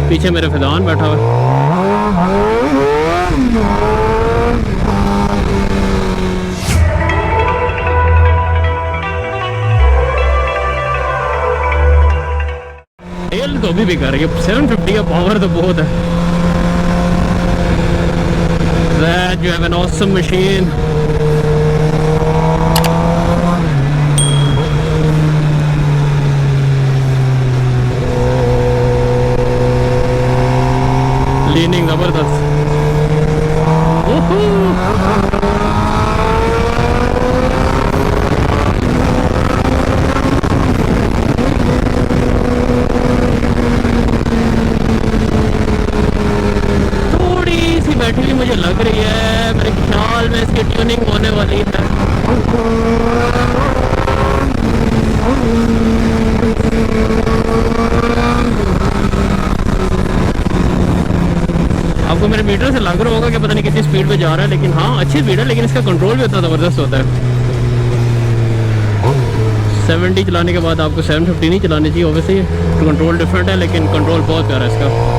पीछे मेरे फिजान बैठा हुआ है। तेल तो अभी भी कर रही है, 750 का पावर तो बहुत है। That you have an awesome machine. Leaning जबरदस्त। बैटरी मुझे लग रही है, मेरे ख्याल में इसकी ट्यूनिंग होने वाली है। आपको मेरे मीटर से लग रहा होगा कि पता नहीं कितनी स्पीड पे जा रहा है, लेकिन हाँ अच्छी स्पीड है, लेकिन इसका कंट्रोल भी उतना ज़बरदस्त होता है। 70 चलाने के बाद आपको 750 नहीं चलानी चाहिए, ऑब्वियसली कंट्रोल डिफरेंट है, लेकिन कंट्रोल बहुत प्यारा है इसका।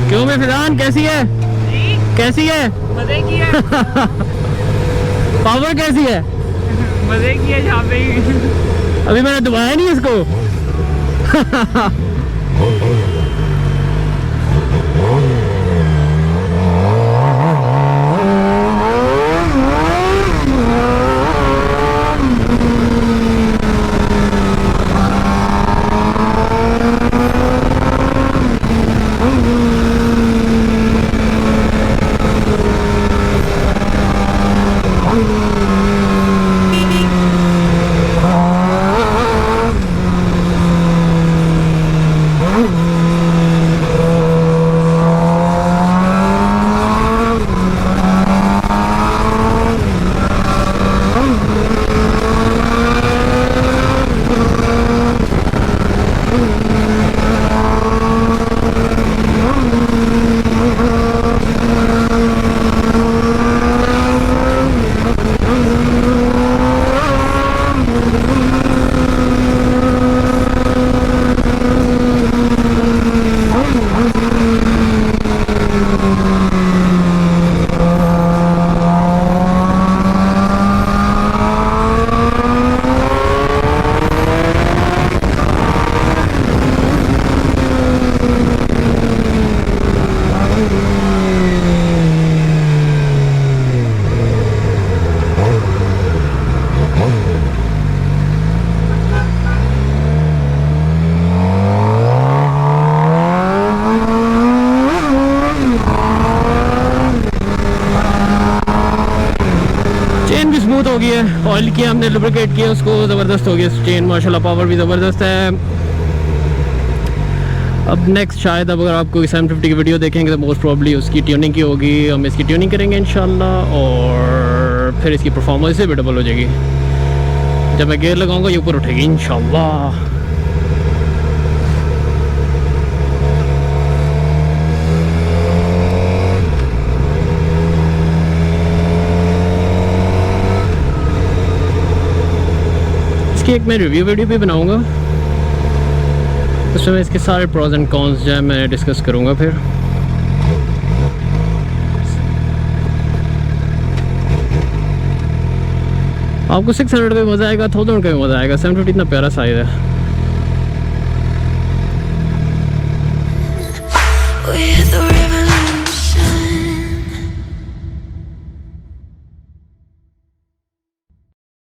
क्यों मैं फिजान कैसी है? कैसी है? मजे की है। पावर कैसी है? मजे की है यहाँ पे ही। अभी मैंने दबाया नहीं इसको। स्मूथ हो गई है, ऑयल किया हमने, लुब्रिकेट किया उसको, ज़बरदस्त हो गया चेन माशाल्लाह, पावर भी ज़बरदस्त है। अब नेक्स्ट शायद अब अगर आपको 750 की वीडियो देखेंगे तो मोस्ट प्रॉब्ली उसकी ट्यूनिंग की होगी, हम इसकी ट्यूनिंग करेंगे इंशाल्लाह, और फिर इसकी परफॉर्मेंस से भी डबल हो जाएगी। जब मैं गेयर लगाऊंगा ये ऊपर उठेगी इंशाल्लाह। इसकी एक मैं रिव्यू वीडियो भी बनाऊंगा, उसमें इसके सारे प्रोज एंड कॉन्स जो है मैं डिस्कस करूंगा। फिर आपको 600 का मज़ा आएगा, 1000 का भी मज़ा आएगा। 750 इतना प्यारा साइज है।